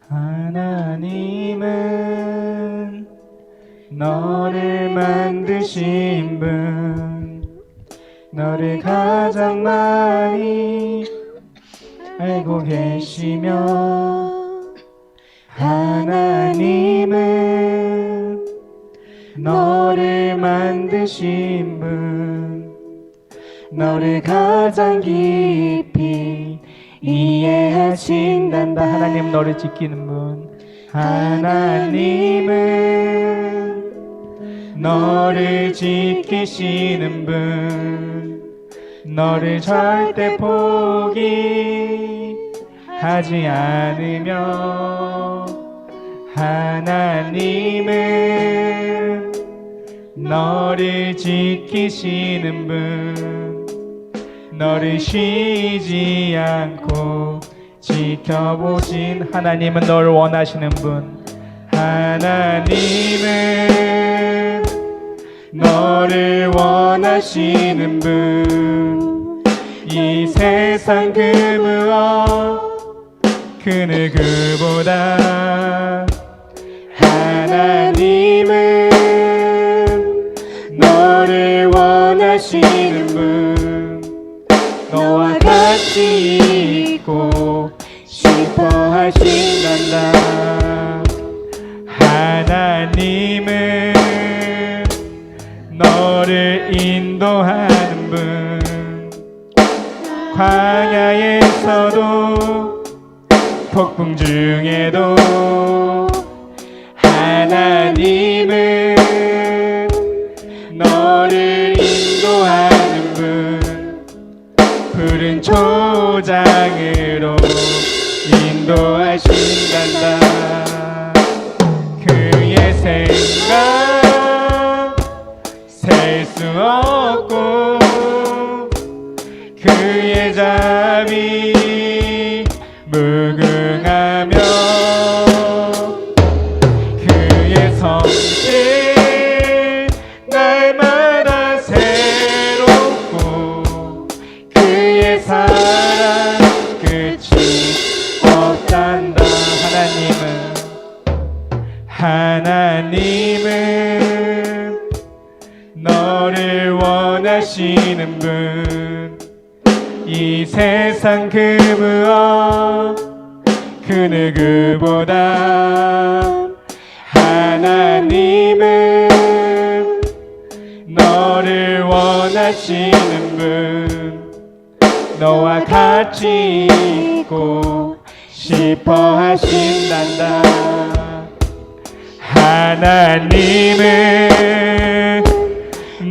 하나님은 너를 만드신 분, 너를 가장 많이 알고 계시며, 하나님은 너를 만드신 분, 너를 가장 깊이 이해하신단다. 하나님 너를 지키는 분, 하나님은 너를 지키시는 분, 너를 절대 포기하지 않으며, 하나님은 너를 지키시는 분, 너를 쉬지 않고 지켜보신, 하나님은 너를 원하시는 분, 하나님은 너를 원하시는 분, 이 세상 그 무엇 그 누구보다 하나님은 너를 원하시는 분, 너와 같이 있고 싶어 하신단다. 하나님은 너를 인도하는 분, 광야에서도 폭풍 중에도 하나님은 너를 인도하는 분, 푸른 초장으로 인도하신단다. 그의 생각 셀 수 없고, 그의 자비 무궁하며, 그의 성실 날마다 새롭고, 그의 사랑 끝이 없단다. 하나님은 너를 원하시는 분, 이 세상 그 무엇 그 누구보다 하나님은 너를 원하시는 분, 너와 같이 있고 싶어 하신단다. 하나님은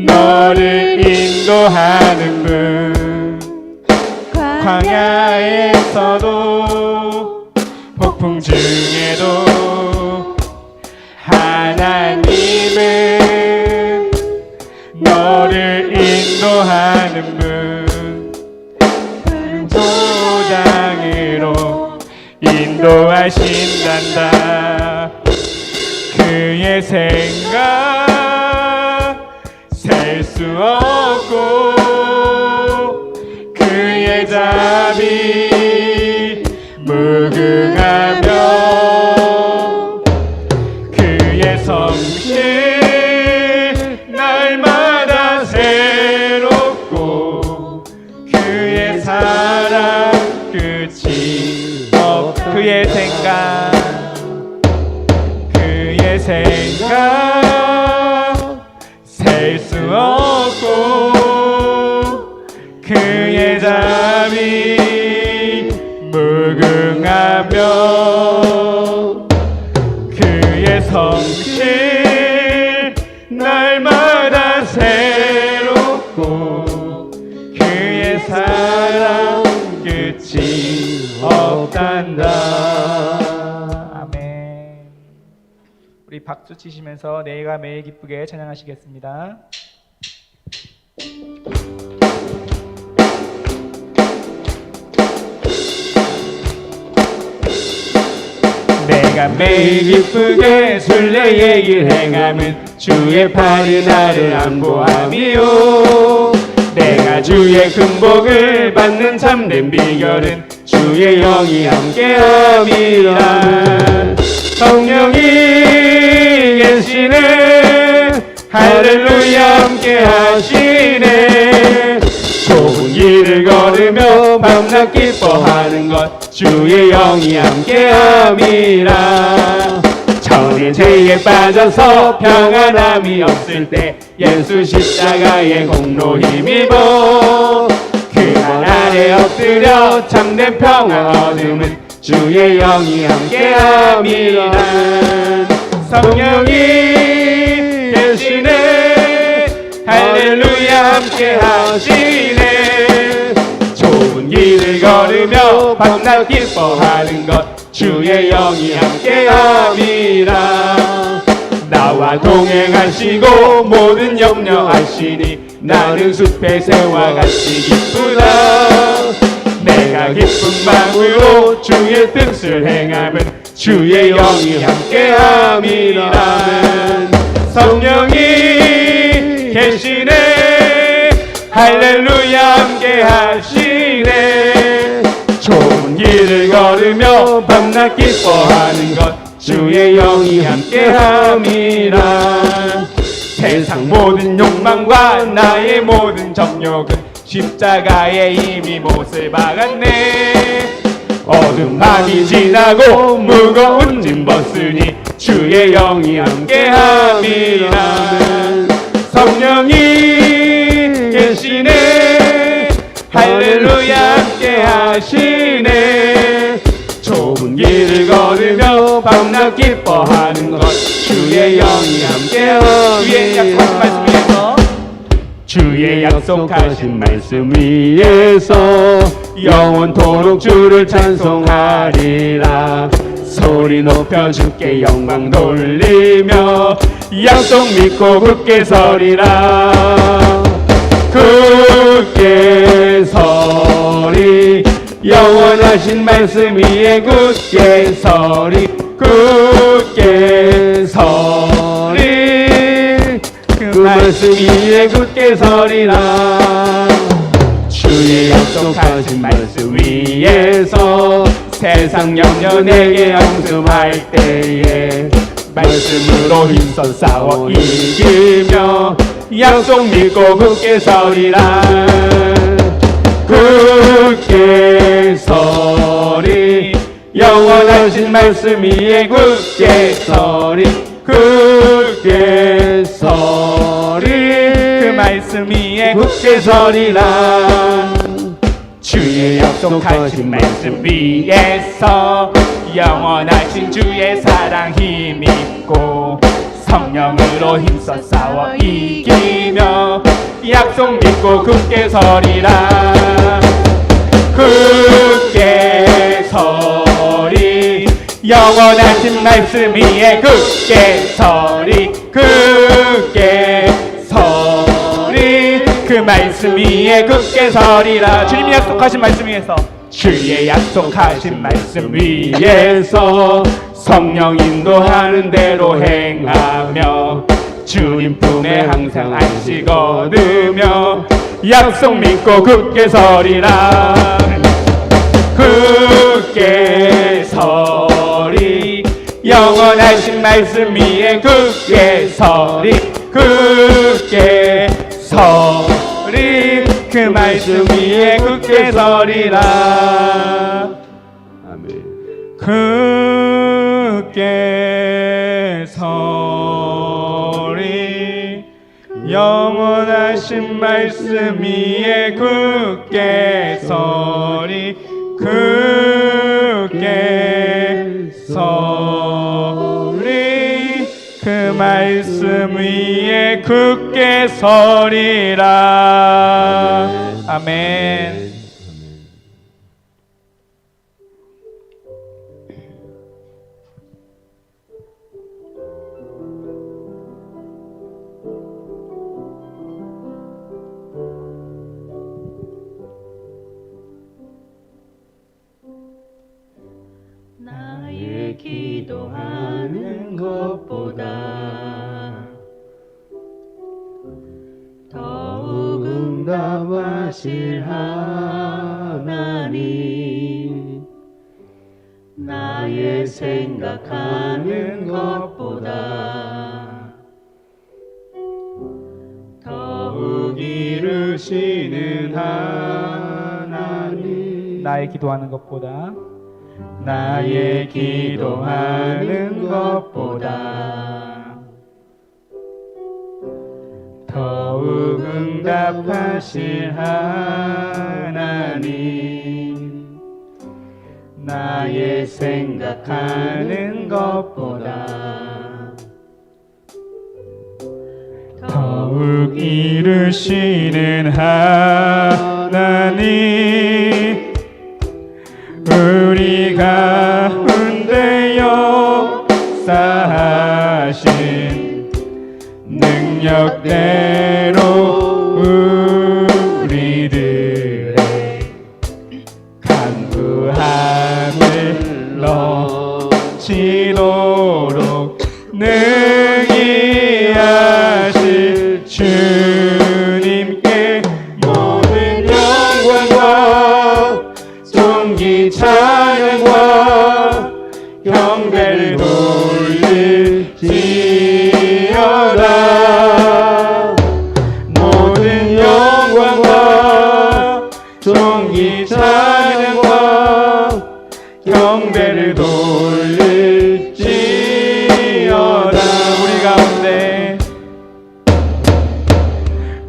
너를 인도하는 분, 광야에서도 폭풍 중에도 하나님은 너를 인도하는 분, 도장으로 인도하신단다. 그의 생각 셀 수 없고, 그의 자비 무궁하며, 그의 성실 날마다 새롭고, 그의 사랑 끝이 없. 그의 생각 셀 수 없고, 그의 자비 무궁하며, 그의 성실 날마다 새롭고, 그의 사랑 끝이 없단다. 우리 박수 치시면서 내가 매일 기쁘게 찬양하시겠습니다. 내가 매일 기쁘게 순례의 길 행함은 주의 팔이 나를 안보하며, 내가 주의 금복을 받는 참된 비결은 주의 영이 함께함이라. 성령이 계시네 할렐루야 함께하시네. 좁은 길을 걸으며 밤낮 기뻐하는 것 주의 영이 함께함이라. 전에 죄에 빠져서 평안함이 없을 때 예수 십자가의 공로 힘입어 그만 아래 엎드려 참된 평안 얻음은 주의 영이 함께함이라. 성령이 계시네 할렐루야 함께하시네. 좁은 길을 걸으며 밤낮 기뻐하는 것 주의 영이 함께함이라. 나와 동행하시고 모든 염려하시니 나는 숲의 새와 같이 기쁘다. 내가 기쁜 마음으로 주의 뜻을 행함은 주의 영이 함께함이라. 성령이 계시네 할렐루야 함께하시네. 좁은 길을 걸으며 밤낮 기뻐하는 것 주의 영이 함께함이라. 세상 모든 욕망과 나의 모든 정욕은 십자가에 이미 못을 박았네. 어두운 밤이 지나고 무거운 짐 벗으니 주의 영이 함께함이라. 성령이 계시네 할렐루야 함께하시네. 좁은 길을 걸으며 밤낮 기뻐하는 것 주의 영이 함께함이라. 주의 약속하신 말씀 위에서 영원토록 주를 찬송하리라. 소리 높여 주께 영광 돌리며 약속 믿고 굳게 서리라. 굳게 서리 영원하신 말씀 위에 굳게 서리. 굳게 서리 그 말씀 위에 굳게 서리라. 주의 약속하신 말씀 위에서 세상 염려 내게 양심할 때에 말씀으로 힘써 싸워 이기며 약속 믿고 굳게 서리라. 굳게 서리 영원하신 말씀 위에 굳게 서리. 굳게 서리 그 말씀 위에 굳게 서리라. 주의 약속하신 말씀 위에서 영원하신 주의 사랑 힘입고 성령으로 힘써 싸워 이기며 약속 믿고 굳게 서리라. 굳게 서리 영원하신 말씀 위에 굳게 서리. 굳게 서리 그 말씀 위에 굳게 서리라. 주님이 약속하신 말씀 위에서 주의 약속하신 말씀 위에서 성령 인도하는 대로 행하며 주님 품에 항상 안식 얻으며 약속 믿고 굳게 서리라. 굳게 서리 영원하신 말씀 위에 굳게 서리. 굳게 서리 그 말씀 위에 굳게 서리라. 아멘. 굳게 서리 영원하신 말씀 위에 굳게 서리. 굳게 서리 그 말씀 위에 굳게 서리라. 아멘. 나의 기도하는 것보다 더욱 응답 대답하실 하나님 나의 생각하는 것보다 더욱 이루시는 하나님 나의 기도하는 것보다 나의 기도하는 것보다 더욱 응답하실 하나님 나의 생각하는 것보다 더욱 이루시는 하나님 우리 가운데 역사하신 능력대로 우리들의 간구함을 넘치도록 능히 하실 주님께 모든 영광과 존귀 찬양과 경배를 돌릴지어다 모든 영광과 존귀 찬양과 경배를 돌릴지어다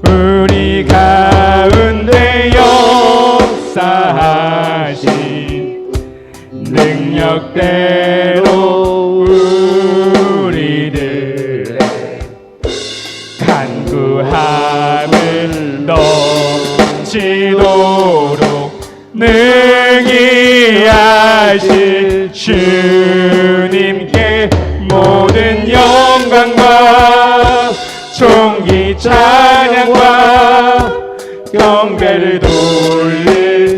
우리 가운데 역사하신 능력대로 우리들의 간구함을 넘치도록 능히 하실 주님께 모든 영광과 존귀 찬양과 경배를 돌릴지어다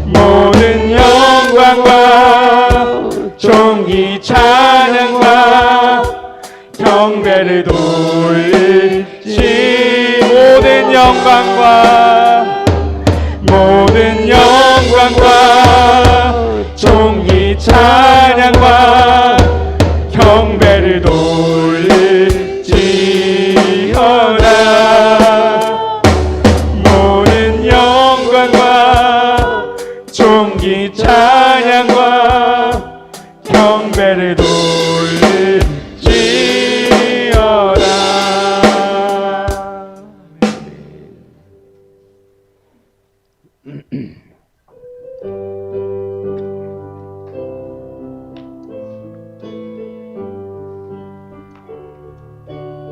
모든 영광과 존귀 찬양과 경배를 돌릴지 모든 영광과 존귀 찬양과 경배를 돌릴지어다 모든 영광과 존귀 찬양과 경배를 돌릴지어다.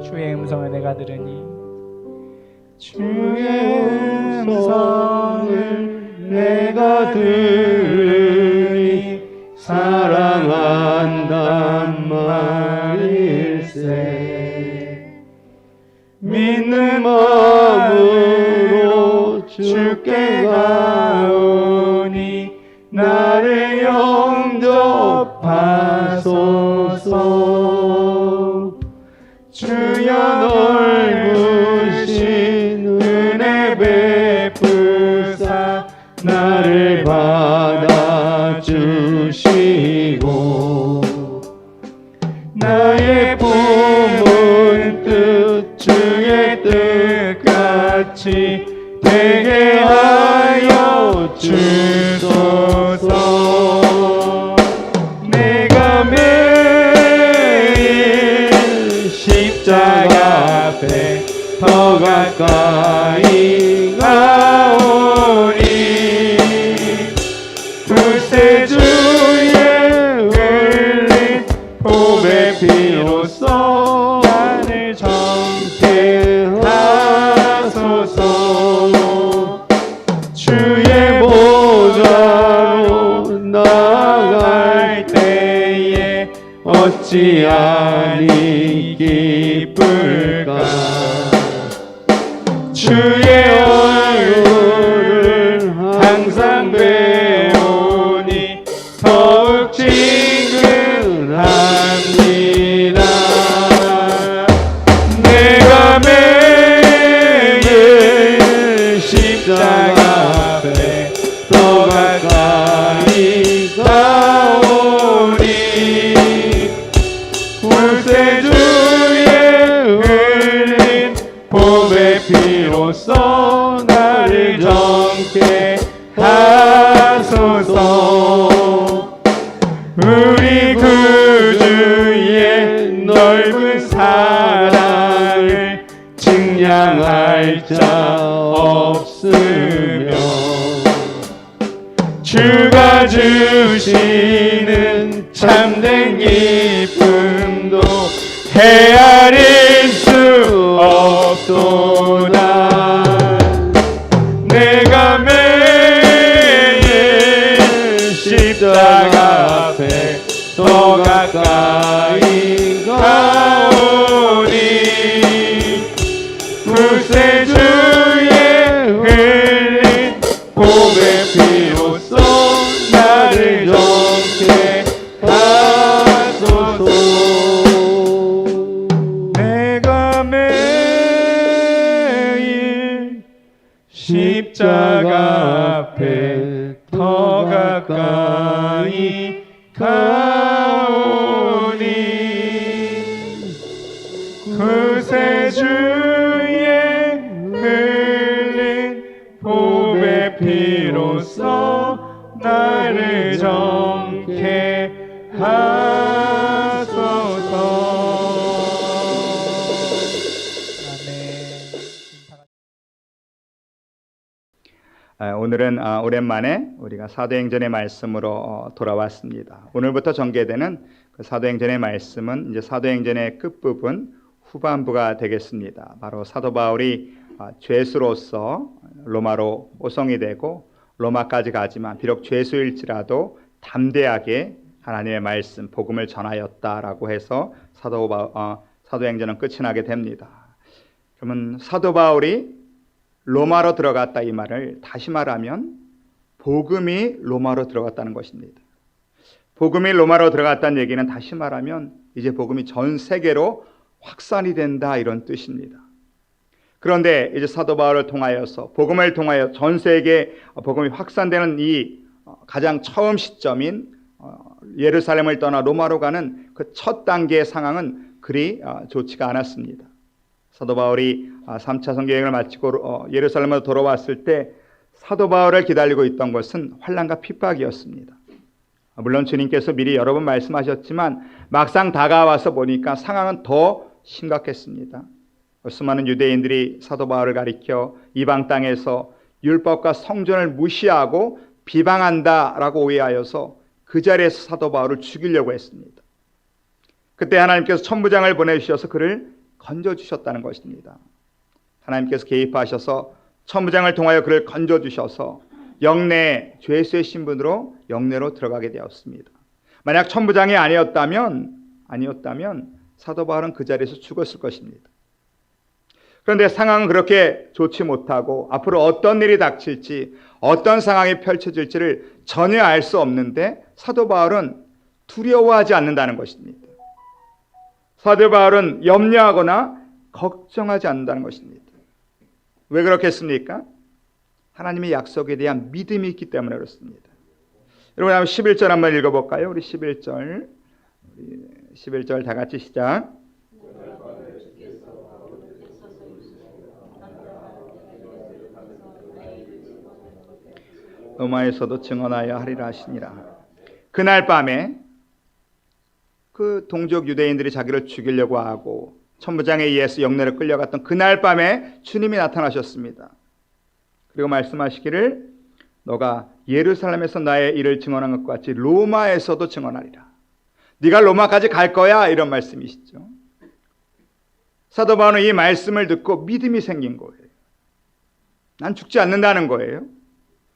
주의 음성을 내가 들으니 주의 음성을 내가 들으니 사랑한단 말일세 믿는 마음으로 주께 가오니 나를 영접하소서 주여 넓으신 은혜 베푸사 나를 받아주시고 나의 품은 뜻 주의 뜻같이 되게 하여 주소서 내가 매일 십자가 앞에 더 가까이 가오니 구세주의 흘린 보배 피로써 나를 정케 하소서 주의 보좌로 나아갈 때에 어찌하니 기쁠까 주의 얼굴을 항상 배우니 더욱 친근합니다 내가 하소서 나를 정케 하소서 우리 구주의 넓은 사랑을 증량할 자 없으며 주가 주시는 참된 기쁨도 헤아릴 수 없도다. 내가 매일 십자가 앞에 더 가까이 가오니 구세주의 흘린 보배 피로써 나를 정케 하소서. 내가 매일 십자가 앞에 더 가까이 가오니 구세주의 흘린 보배 피로써 나를 정케 하소서. 오늘은 오랜만에 우리가 사도행전의 말씀으로 돌아왔습니다. 오늘부터 전개되는 그 사도행전의 말씀은 이제 사도행전의 끝부분 후반부가 되겠습니다. 바로 사도 바울이 죄수로서 로마로 오송이 되고 로마까지 가지만 비록 죄수일지라도 담대하게 하나님의 말씀, 복음을 전하였다라고 해서 사도행전은 끝이 나게 됩니다. 그러면 사도 바울이 로마로 들어갔다 이 말을 다시 말하면 복음이 로마로 들어갔다는 것입니다. 복음이 로마로 들어갔다는 얘기는 다시 말하면 이제 복음이 전 세계로 확산이 된다 이런 뜻입니다. 그런데 이제 사도 바울을 통하여서 복음을 통하여 전 세계에 복음이 확산되는 이 가장 처음 시점인 예루살렘을 떠나 로마로 가는 그 첫 단계의 상황은 그리 좋지가 않았습니다. 사도 바울이 3차 선교여행을 마치고 예루살렘으로 돌아왔을 때 사도 바울을 기다리고 있던 것은 환난과 핍박이었습니다. 물론 주님께서 미리 여러 번 말씀하셨지만 막상 다가와서 보니까 상황은 더 심각했습니다. 수많은 유대인들이 사도 바울을 가리켜 이방 땅에서 율법과 성전을 무시하고 비방한다라고 오해하여서 그 자리에서 사도 바울을 죽이려고 했습니다. 그때 하나님께서 천부장을 보내주셔서 그를 건져주셨다는 것입니다. 하나님께서 개입하셔서 천부장을 통하여 그를 건져주셔서 영내 죄수의 신분으로 영내로 들어가게 되었습니다. 만약 천부장이 아니었다면 사도 바울은 그 자리에서 죽었을 것입니다. 그런데 상황은 그렇게 좋지 못하고 앞으로 어떤 일이 닥칠지 어떤 상황이 펼쳐질지를 전혀 알 수 없는데 사도 바울은 두려워하지 않는다는 것입니다. 사도 바울은 염려하거나 걱정하지 않는다는 것입니다. 왜 그렇겠습니까? 하나님의 약속에 대한 믿음이 있기 때문에 그렇습니다. 여러분 한번 11절 한번 읽어볼까요? 우리 11절 다 같이 시작. 로마에서도 증언하여 하리라 하시니라. 그날 밤에 그 동족 유대인들이 자기를 죽이려고 하고 천부장에 의해서 영내로 끌려갔던 그날 밤에 주님이 나타나셨습니다. 그리고 말씀하시기를 너가 예루살렘에서 나의 일을 증언한 것과 같이 로마에서도 증언하리라. 네가 로마까지 갈 거야 이런 말씀이시죠. 사도 바울은 이 말씀을 듣고 믿음이 생긴 거예요. 난 죽지 않는다는 거예요.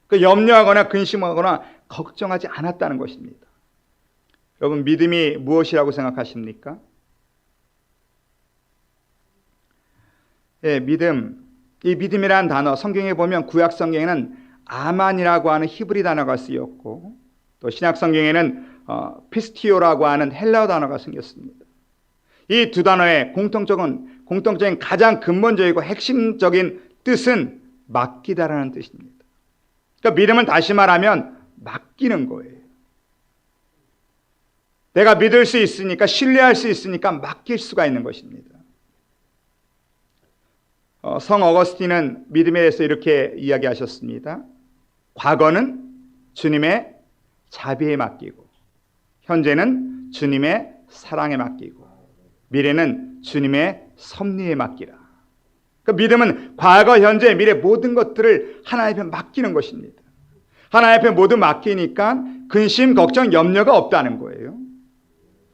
그 염려하거나 근심하거나 걱정하지 않았다는 것입니다. 여러분 믿음이 무엇이라고 생각하십니까? 믿음. 이 믿음이라는 단어 성경에 보면 구약 성경에는 아만이라고 하는 히브리 단어가 쓰였고 또 신약 성경에는 피스티오라고 하는 헬라어 단어가 생겼습니다. 이 두 단어의 공통적인 가장 근본적이고 핵심적인 뜻은 맡기다라는 뜻입니다. 그러니까 믿음은 다시 말하면 맡기는 거예요. 내가 믿을 수 있으니까 신뢰할 수 있으니까 맡길 수가 있는 것입니다. 성 어거스틴은 믿음에 대해서 이렇게 이야기하셨습니다. 과거는 주님의 자비에 맡기고, 현재는 주님의 사랑에 맡기고, 미래는 주님의 섭리에 맡기라. 그러니까 믿음은 과거, 현재, 미래 모든 것들을 하나님 앞에 맡기는 것입니다. 하나님 앞에 모두 맡기니까 근심, 걱정, 염려가 없다는 거예요.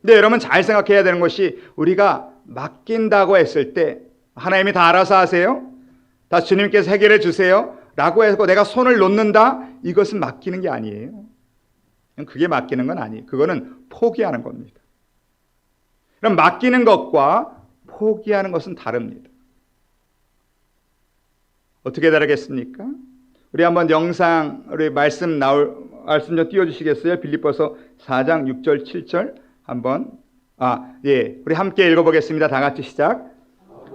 근데 여러분 잘 생각해야 되는 것이, 우리가 맡긴다고 했을 때 하나님이 다 알아서 하세요? 다 주님께서 해결해 주세요? 라고 해서 내가 손을 놓는다? 이것은 맡기는 게 아니에요. 그게 맡기는 건 아니에요. 그거는 포기하는 겁니다. 그럼 맡기는 것과 포기하는 것은 다릅니다. 어떻게 다르겠습니까? 우리 한번 영상, 우리 말씀 좀 띄워주시겠어요? 빌립보서 4장 6절 7절 한번. 우리 함께 읽어보겠습니다. 다 같이 시작.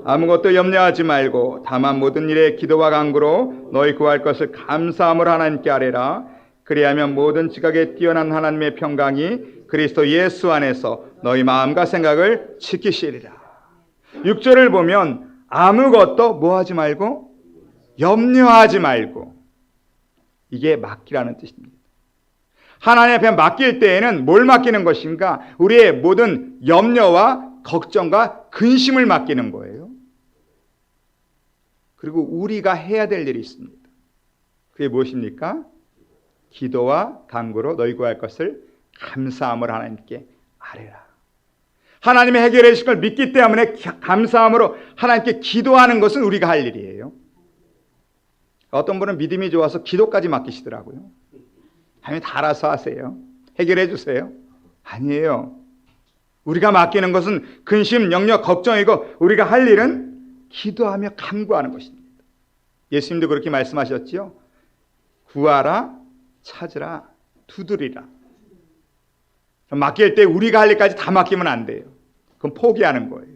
아무것도 염려하지 말고 다만 모든 일에 기도와 간구로 너희 구할 것을 감사함으로 하나님께 아뢰라. 그리하면 모든 지각에 뛰어난 하나님의 평강이 그리스도 예수 안에서 너희 마음과 생각을 지키시리라. 6절을 보면 아무것도 뭐 하지 말고? 염려하지 말고. 이게 맡기라는 뜻입니다. 하나님 앞에 맡길 때에는 뭘 맡기는 것인가? 우리의 모든 염려와 걱정과 근심을 맡기는 거예요. 그리고 우리가 해야 될 일이 있습니다. 그게 무엇입니까? 기도와 간구로 너희 구할 것을 감사함으로 하나님께 아뢰라. 하나님의 해결해 주실 걸 믿기 때문에 감사함으로 하나님께 기도하는 것은 우리가 할 일이에요. 어떤 분은 믿음이 좋아서 기도까지 맡기시더라고요. 하나님 다 알아서 하세요. 해결해 주세요. 아니에요. 우리가 맡기는 것은 근심, 염려, 걱정이고, 우리가 할 일은 기도하며 간구하는 것입니다. 예수님도 그렇게 말씀하셨지요. 구하라, 찾으라, 두드리라. 맡길 때 우리가 할 일까지 다 맡기면 안 돼요. 그건 포기하는 거예요.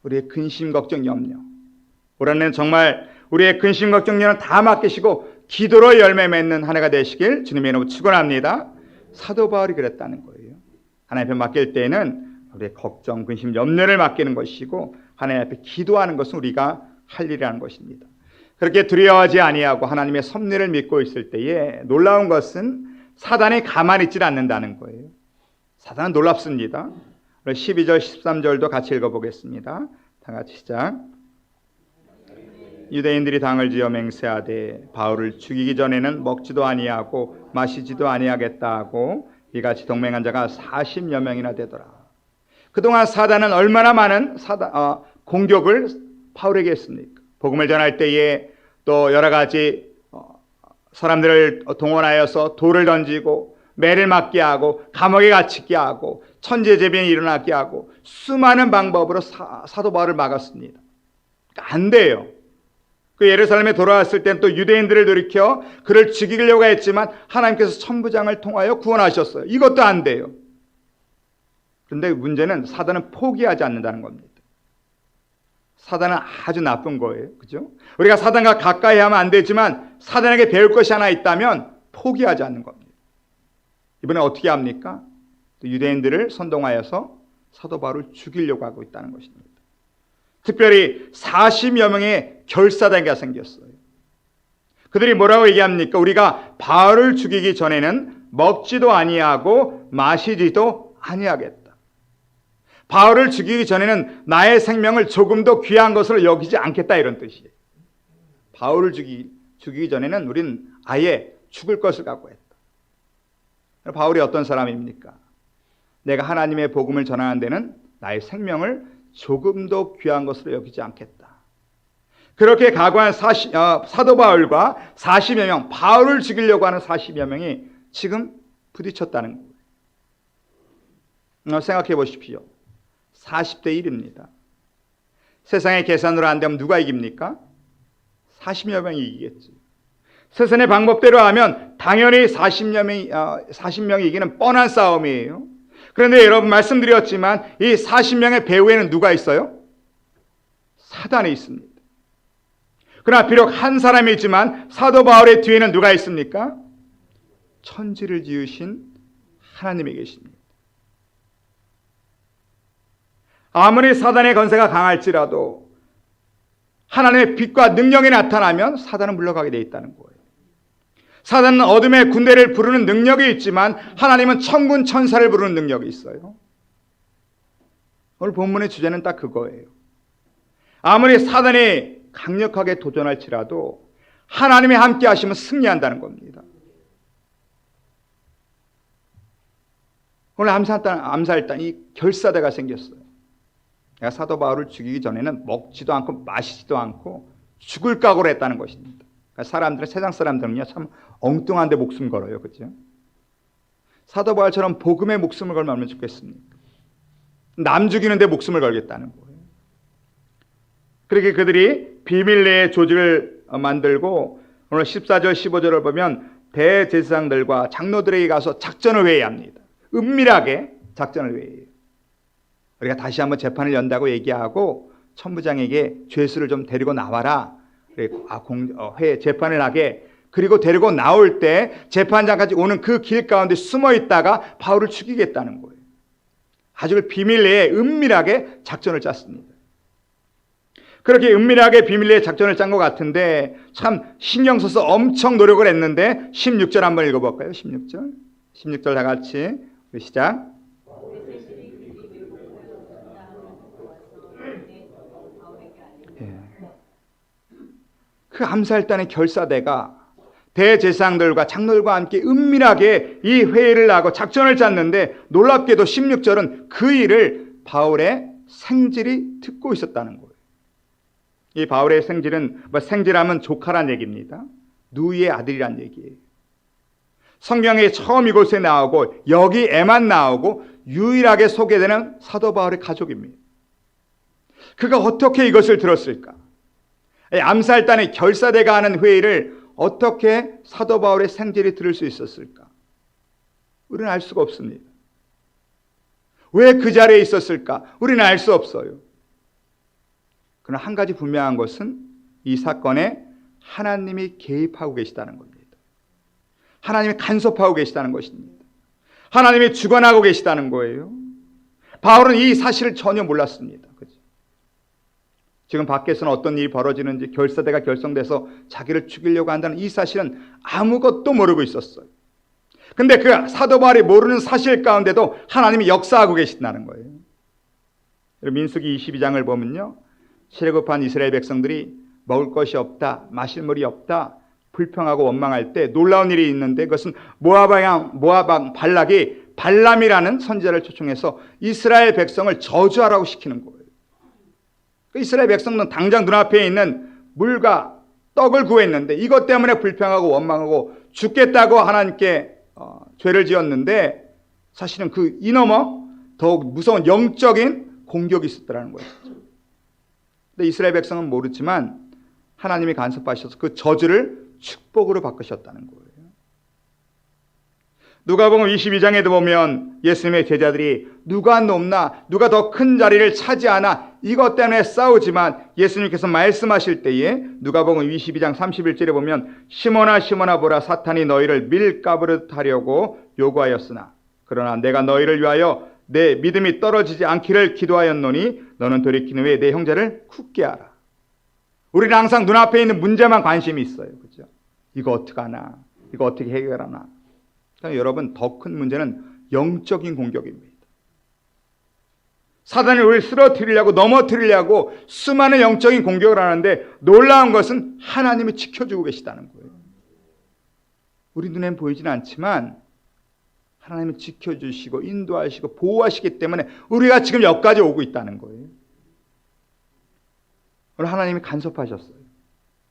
우리의 근심, 걱정, 염려. 올 한해는 정말 우리의 근심, 걱정, 염려는 다 맡기시고 기도로 열매 맺는 한 해가 되시길 주님의 이름으로 축원합니다. 사도 바울이 그랬다는 거예요. 하나님 앞에 맡길 때는 우리의 걱정, 근심, 염려를 맡기는 것이고, 하나님 앞에 기도하는 것은 우리가 할 일이라는 것입니다. 그렇게 두려워하지 아니하고 하나님의 섭리를 믿고 있을 때에 놀라운 것은 사단이 가만히 있지 않는다는 거예요. 사단은 놀랍습니다. 12절, 13절도 같이 읽어보겠습니다. 다 같이 시작. 유대인들이 당을 지어 맹세하되 바울을 죽이기 전에는 먹지도 아니하고 마시지도 아니하겠다 하고 이같이 동맹한 자가 40여 명이나 되더라. 그동안 사단은 얼마나 많은 공격을 바울에게 했습니까? 복음을 전할 때에 또 여러 가지 사람들을 동원하여서 돌을 던지고 매를 맞게 하고 감옥에 갇히게 하고 천재재변이 일어나게 하고 수많은 방법으로 사도 바울을 막았습니다. 그러니까 안 돼요. 그 예루살렘에 돌아왔을 때는 또 유대인들을 돌이켜 그를 죽이려고 했지만 하나님께서 천부장을 통하여 구원하셨어요. 이것도 안 돼요. 그런데 문제는 사단은 포기하지 않는다는 겁니다. 사단은 아주 나쁜 거예요. 그죠? 우리가 사단과 가까이 하면 안 되지만 사단에게 배울 것이 하나 있다면 포기하지 않는 겁니다. 이번에 어떻게 합니까? 유대인들을 선동하여서 사도 바울을 죽이려고 하고 있다는 것입니다. 특별히 40여 명의 결사단계가 생겼어요. 그들이 뭐라고 얘기합니까? 우리가 바울을 죽이기 전에는 먹지도 아니하고 마시지도 아니하겠다. 바울을 죽이기 전에는 나의 생명을 조금도 귀한 것으로 여기지 않겠다, 이런 뜻이에요. 바울을 죽이기 전에는 우리는 아예 죽을 것을 각오했다. 바울이 어떤 사람입니까? 내가 하나님의 복음을 전하는 데는 나의 생명을 조금도 귀한 것으로 여기지 않겠다. 그렇게 각오한 사도 바울과 40여 명, 바울을 죽이려고 하는 40여 명이 지금 부딪혔다는 거예요. 생각해 보십시오. 40대 1입니다. 세상의 계산으로 안 되면 누가 이깁니까? 40여 명이 이기겠지. 세상의 방법대로 하면 당연히 40명이 이기는 뻔한 싸움이에요. 그런데 여러분 말씀드렸지만 이 40명의 배후에는 누가 있어요? 사단이 있습니다. 그러나 비록 한 사람이지만 사도 바울의 뒤에는 누가 있습니까? 천지를 지으신 하나님이 계십니다. 아무리 사단의 권세가 강할지라도 하나님의 빛과 능력이 나타나면 사단은 물러가게 돼 있다는 거예요. 사단은 어둠의 군대를 부르는 능력이 있지만 하나님은 천군 천사를 부르는 능력이 있어요. 오늘 본문의 주제는 딱 그거예요. 아무리 사단이 강력하게 도전할지라도 하나님이 함께 하시면 승리한다는 겁니다. 오늘 암살단 이 결사대가 생겼어요. 내가 사도 바울을 죽이기 전에는 먹지도 않고 마시지도 않고 죽을 각오를 했다는 것입니다. 그러니까 사람들은, 세상 사람들은요 참 엉뚱한데 목숨 걸어요, 그렇죠? 사도 바울처럼 복음에 목숨을 걸면 얼마나 좋겠습니까? 남 죽이는데 목숨을 걸겠다는 거예요. 그렇게 그들이 비밀 내에 조직을 만들고 오늘 14절 15절을 보면 대제사장들과 장로들에게 가서 작전을 회의합니다. 은밀하게 작전을 회의해요. 우리가 다시 한번 재판을 연다고 얘기하고 천부장에게 죄수를 좀 데리고 나와라. 재판을 하게. 그리고 데리고 나올 때 재판장까지 오는 그 길 가운데 숨어 있다가 바울을 죽이겠다는 거예요. 아주 비밀 내에 은밀하게 작전을 짰습니다. 그렇게 은밀하게 비밀 내에 작전을 짠 것 같은데 참 신경 써서 엄청 노력을 했는데 16절 한번 읽어볼까요? 16절 다 같이 시작. 그 암살단의 결사대가 대제사장들과 장로들과 함께 은밀하게 이 회의를 하고 작전을 짰는데 놀랍게도 16절은 그 일을 바울의 생질이 듣고 있었다는 거예요. 이 바울의 생질은 생질하면 조카란 얘기입니다. 누이의 아들이란 얘기예요. 성경에 처음 이곳에 나오고 여기에만 나오고 유일하게 소개되는 사도 바울의 가족입니다. 그가 어떻게 이것을 들었을까? 암살단의 결사대가 하는 회의를 어떻게 사도 바울의 생질이 들을 수 있었을까? 우리는 알 수가 없습니다. 왜 그 자리에 있었을까? 우리는 알 수 없어요. 그러나 한 가지 분명한 것은 이 사건에 하나님이 개입하고 계시다는 겁니다. 하나님이 간섭하고 계시다는 것입니다. 하나님이 주관하고 계시다는 거예요. 바울은 이 사실을 전혀 몰랐습니다. 그렇죠? 지금 밖에서는 어떤 일이 벌어지는지 결사대가 결성돼서 자기를 죽이려고 한다는 이 사실은 아무것도 모르고 있었어요. 근데 그 사도 바울이 모르는 사실 가운데도 하나님이 역사하고 계신다는 거예요. 민수기 22장을 보면요, 실급한 이스라엘 백성들이 먹을 것이 없다, 마실 물이 없다, 불평하고 원망할 때 놀라운 일이 있는데 그것은 모압 왕 발락이 발람이라는 선지자를 초청해서 이스라엘 백성을 저주하라고 시키는 거예요. 이스라엘 백성은 당장 눈앞에 있는 물과 떡을 구했는데 이것 때문에 불평하고 원망하고 죽겠다고 하나님께 죄를 지었는데 사실은 그 이넘어 더욱 무서운 영적인 공격이 있었다는 거예요. 근데 이스라엘 백성은 모르지만 하나님이 간섭하셔서 그 저주를 축복으로 바꾸셨다는 거예요. 누가복음 22장에도 보면 예수님의 제자들이 누가 높나, 누가 더 큰 자리를 차지하나 이것 때문에 싸우지만 예수님께서 말씀하실 때에 누가복음 22장 31절에 보면 시몬아 시몬아 보라, 사탄이 너희를 밀가부르듯 하려고 요구하였으나 그러나 내가 너희를 위하여 내 믿음이 떨어지지 않기를 기도하였노니 너는 돌이킨 후에 내 형제를 굳게 하라. 우리는 항상 눈앞에 있는 문제만 관심이 있어요. 그렇죠? 이거 어떡하나, 이거 어떻게 해결하나. 그러니까 여러분, 더 큰 문제는 영적인 공격입니다. 사단이 우리를 쓰러뜨리려고, 넘어뜨리려고 수많은 영적인 공격을 하는데 놀라운 것은 하나님이 지켜주고 계시다는 거예요. 우리 눈엔 보이지는 않지만 하나님이 지켜주시고 인도하시고 보호하시기 때문에 우리가 지금 여기까지 오고 있다는 거예요. 오늘 하나님이 간섭하셨어요.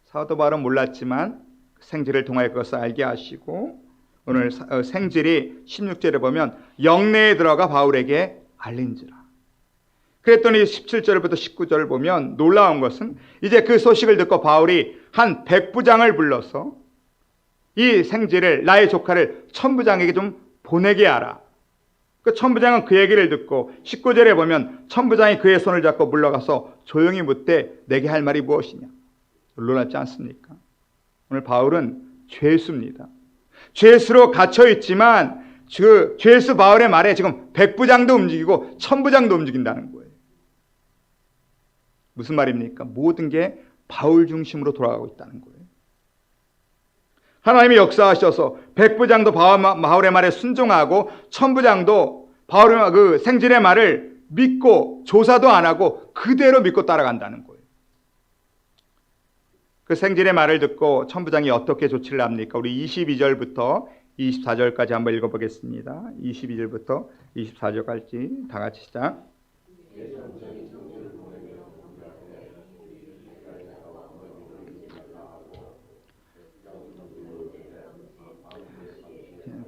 사도 바울은 몰랐지만 생질을 통하여 그것을 알게 하시고 오늘 생질이 16절에 보면 영내에 들어가 바울에게 알린지라. 그랬더니 17절부터 19절을 보면 놀라운 것은 이제 그 소식을 듣고 바울이 한 백부장을 불러서 이 생질을, 나의 조카를 천부장에게 좀 보내게 하라. 그 천부장은 그 얘기를 듣고 19절에 보면 천부장이 그의 손을 잡고 물러가서 조용히 묻되 내게 할 말이 무엇이냐. 놀랍지 않습니까? 오늘 바울은 죄수입니다. 죄수로 갇혀 있지만 그 죄수 바울의 말에 지금 백부장도 움직이고 천부장도 움직인다는 거예요. 무슨 말입니까? 모든 게 바울 중심으로 돌아가고 있다는 거예요. 하나님이 역사하셔서 백부장도 바울의 말에 순종하고 천부장도 바울의 그 생진의 말을 믿고 조사도 안 하고 그대로 믿고 따라간다는 거예요. 그 생진의 말을 듣고 천부장이 어떻게 조치를 합니까? 우리 22절부터 24절까지 한번 읽어보겠습니다. 22절부터 24절까지 다 같이 시작.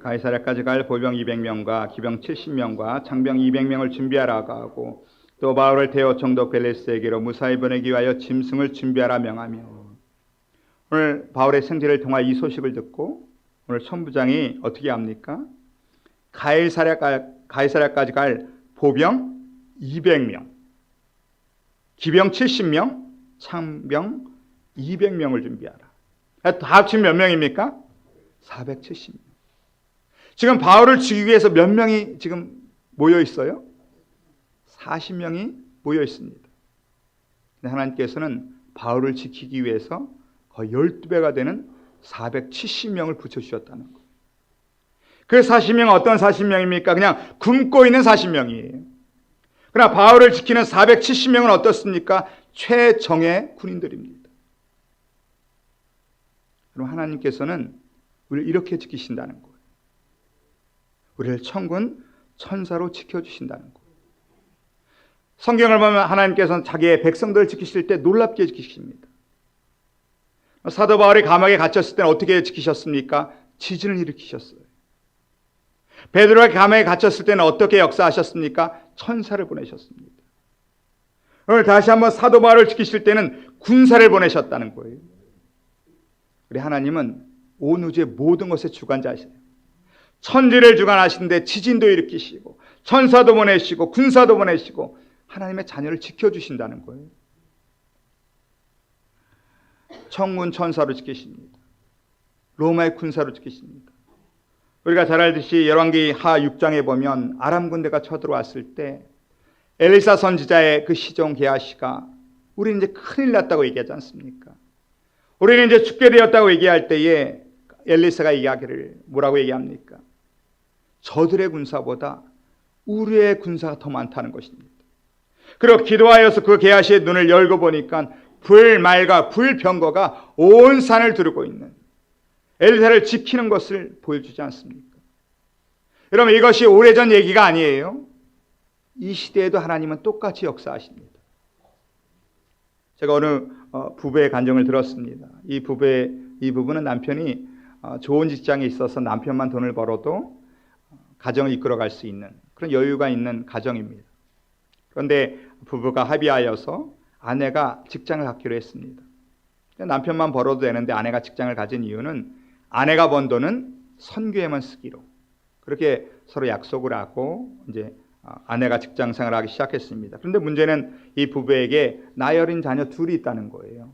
가이사랴까지 갈 보병 200명과 기병 70명과 장병 200명을 준비하라고 하고 또 바울을 태워 총독 벨리스에게로 무사히 보내기 위하여 짐승을 준비하라 명하며 오늘 바울의 생지를 통하 이 소식을 듣고 오늘 천부장이 어떻게 합니까? 가이사랴까지 갈 보병 200명, 기병 70명, 창병 200명을 준비하라. 다 합치면 몇 명입니까? 470명. 지금 바울을 죽이기 위해서 몇 명이 지금 모여 있어요? 40명이 모여 있습니다. 근데 하나님께서는 바울을 지키기 위해서 거의 12배가 되는 470명을 붙여주셨다는 거예요. 그 40명은 어떤 40명입니까? 그냥 굶고 있는 40명이에요. 그러나 바울을 지키는 470명은 어떻습니까? 최정예 군인들입니다. 그럼 하나님께서는 우리를 이렇게 지키신다는 거예요. 우리를 천군 천사로 지켜주신다는 거예요. 성경을 보면 하나님께서는 자기의 백성들을 지키실 때 놀랍게 지키십니다. 사도 바울이 감옥에 갇혔을 때는 어떻게 지키셨습니까? 지진을 일으키셨어요. 베드로가 감옥에 갇혔을 때는 어떻게 역사하셨습니까? 천사를 보내셨습니다. 오늘 다시 한번 사도 바울을 지키실 때는 군사를 보내셨다는 거예요. 우리 하나님은 온 우주의 모든 것의 주관자이세요. 천지를 주관하시는데 지진도 일으키시고 천사도 보내시고 군사도 보내시고 하나님의 자녀를 지켜주신다는 거예요. 천군 천사로 지키십니다. 로마의 군사로 지키십니다. 우리가 잘 알듯이 열왕기 하 6장에 보면 아람 군대가 쳐들어왔을 때 엘리사 선지자의 그 시종 게하시가 우리는 이제 큰일 났다고 얘기하지 않습니까? 우리는 이제 죽게 되었다고 얘기할 때에 엘리사가 이야기를 뭐라고 얘기합니까? 저들의 군사보다 우리의 군사가 더 많다는 것입니다. 그리고 기도하여서 그 게하시의 눈을 열고 보니까 불말과 불병거가 온 산을 두르고 있는 엘리사를 지키는 것을 보여주지 않습니까? 여러분 이것이 오래전 얘기가 아니에요. 이 시대에도 하나님은 똑같이 역사하십니다. 제가 어느 부부의 간증을 들었습니다. 이 부부는 남편이 좋은 직장에 있어서 남편만 돈을 벌어도 가정을 이끌어갈 수 있는 그런 여유가 있는 가정입니다. 그런데 부부가 합의하여서 아내가 직장을 갖기로 했습니다. 남편만 벌어도 되는데 아내가 직장을 가진 이유는 아내가 번 돈은 선교에만 쓰기로 그렇게 서로 약속을 하고 이제 아내가 직장 생활을 하기 시작했습니다. 그런데 문제는 이 부부에게 나이 어린 자녀 둘이 있다는 거예요.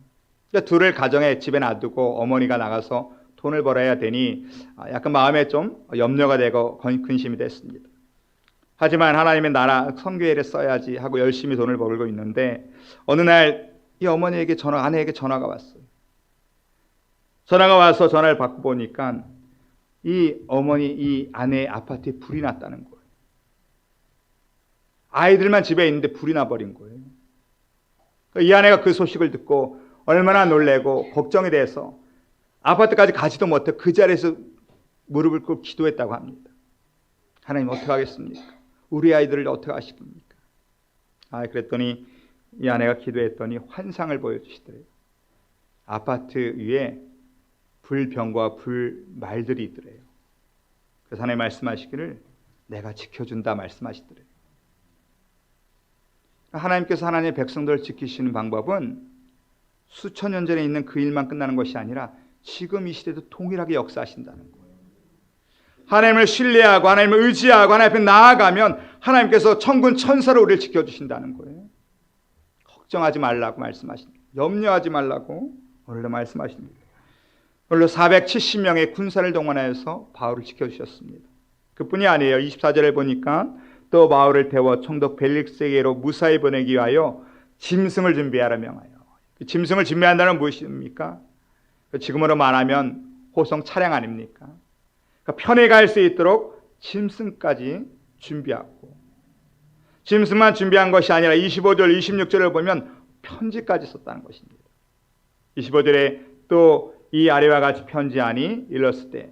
그러니까 둘을 가정에 집에 놔두고 어머니가 나가서 돈을 벌어야 되니 약간 마음에 좀 염려가 되고 근심이 됐습니다. 하지만 하나님의 나라 선교회를 써야지 하고 열심히 돈을 벌고 있는데 어느 날 이 어머니에게 아내에게 전화가 왔어요. 전화가 와서 전화를 받고 보니까 이 아내의 아파트에 불이 났다는 거예요. 아이들만 집에 있는데 불이 나버린 거예요. 이 아내가 그 소식을 듣고 얼마나 놀래고 걱정이 돼서 아파트까지 가지도 못해 그 자리에서 무릎을 꿇고 기도했다고 합니다. 하나님 어떻게 하겠습니까? 우리 아이들을 어떻게 하시겠습니까? 그랬더니 이 아내가 기도했더니 환상을 보여주시더래요. 아파트 위에 불병과 불말들이 있더래요. 그래서 하나님 말씀하시기를 내가 지켜준다 말씀하시더래요. 하나님께서 하나님의 백성들을 지키시는 방법은 수천 년 전에 있는 그 일만 끝나는 것이 아니라 지금 이 시대도 동일하게 역사하신다는 거예요. 하나님을 신뢰하고 하나님을 의지하고 하나님 앞에 나아가면 하나님께서 천군 천사로 우리를 지켜주신다는 거예요. 걱정하지 말라고 말씀하십니다. 염려하지 말라고 오늘도 말씀하십니다. 오늘도 470명의 군사를 동원하여서 바울을 지켜주셨습니다. 그뿐이 아니에요. 24절을 보니까 또 바울을 태워 총독 벨릭스에게로 무사히 보내기 위하여 짐승을 준비하라 명하여. 짐승을 진멸한다는 무엇입니까? 지금으로 말하면 호송 차량 아닙니까? 편히 갈 수 있도록 짐승까지 준비하고, 짐승만 준비한 것이 아니라 25절, 26절을 보면 편지까지 썼다는 것입니다. 25절에 또 이 아래와 같이 편지하니 일렀을 때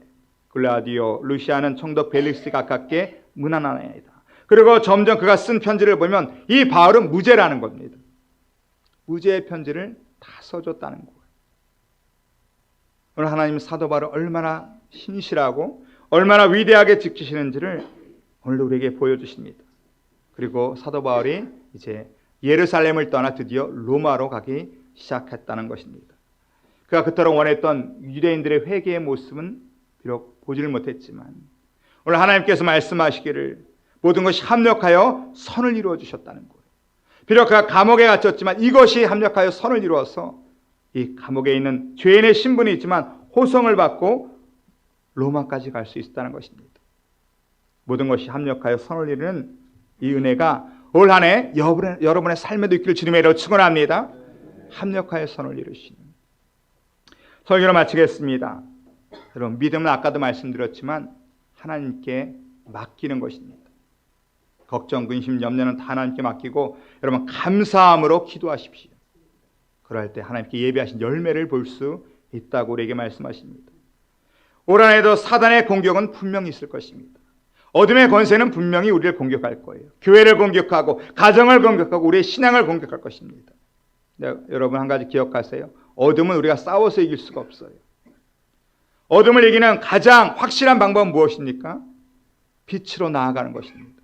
글라디오 루시아는 총독 벨릭스 가깝게 문안하나이다. 그리고 점점 그가 쓴 편지를 보면 이 바울은 무죄라는 겁니다. 무죄의 편지를 다 써줬다는 거예요. 오늘 하나님 사도 바울을 얼마나 신실하고 얼마나 위대하게 지키시는지를 오늘 우리에게 보여주십니다. 그리고 사도 바울이 이제 예루살렘을 떠나 드디어 로마로 가기 시작했다는 것입니다. 그가 그토록 원했던 유대인들의 회개의 모습은 비록 보지를 못했지만 오늘 하나님께서 말씀하시기를 모든 것이 합력하여 선을 이루어 주셨다는 거예요. 비록 그가 감옥에 갇혔지만 이것이 합력하여 선을 이루어서 이 감옥에 있는 죄인의 신분이 있지만 호성을 받고 로마까지 갈 수 있었다는 것입니다. 모든 것이 합력하여 선을 이루는 이 은혜가 올 한 해 여러분의 삶에도 있기를 주님의 이름으로 축원합니다. 합력하여 선을 이루시는 설교를 마치겠습니다. 여러분, 믿음은 아까도 말씀드렸지만 하나님께 맡기는 것입니다. 걱정, 근심, 염려는 다 하나님께 맡기고 여러분 감사함으로 기도하십시오. 그럴 때 하나님께 예비하신 열매를 볼 수 있다고 우리에게 말씀하십니다. 올 한 해도 사단의 공격은 분명히 있을 것입니다. 어둠의 권세는 분명히 우리를 공격할 거예요. 교회를 공격하고 가정을 공격하고 우리의 신앙을 공격할 것입니다. 네, 여러분 한 가지 기억하세요. 어둠은 우리가 싸워서 이길 수가 없어요. 어둠을 이기는 가장 확실한 방법은 무엇입니까? 빛으로 나아가는 것입니다.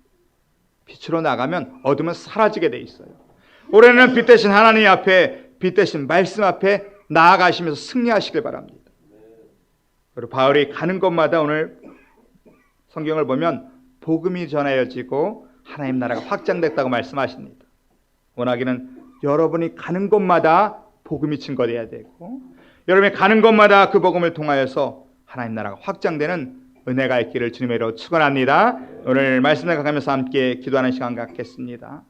빛으로 나가면 어둠은 사라지게 돼 있어요. 올해는 빛 대신 하나님 앞에, 빛 대신 말씀 앞에 나아가시면서 승리하시길 바랍니다. 그리고 바울이 가는 곳마다 오늘 성경을 보면 복음이 전하여지고 하나님 나라가 확장됐다고 말씀하십니다. 원하기는 여러분이 가는 곳마다 복음이 증거되어야 되고 여러분이 가는 곳마다 그 복음을 통하여서 하나님 나라가 확장되는 은혜가 있기를 주님의 이름으로 축원합니다. 오늘 말씀을 가면서 함께 기도하는 시간 갖겠습니다.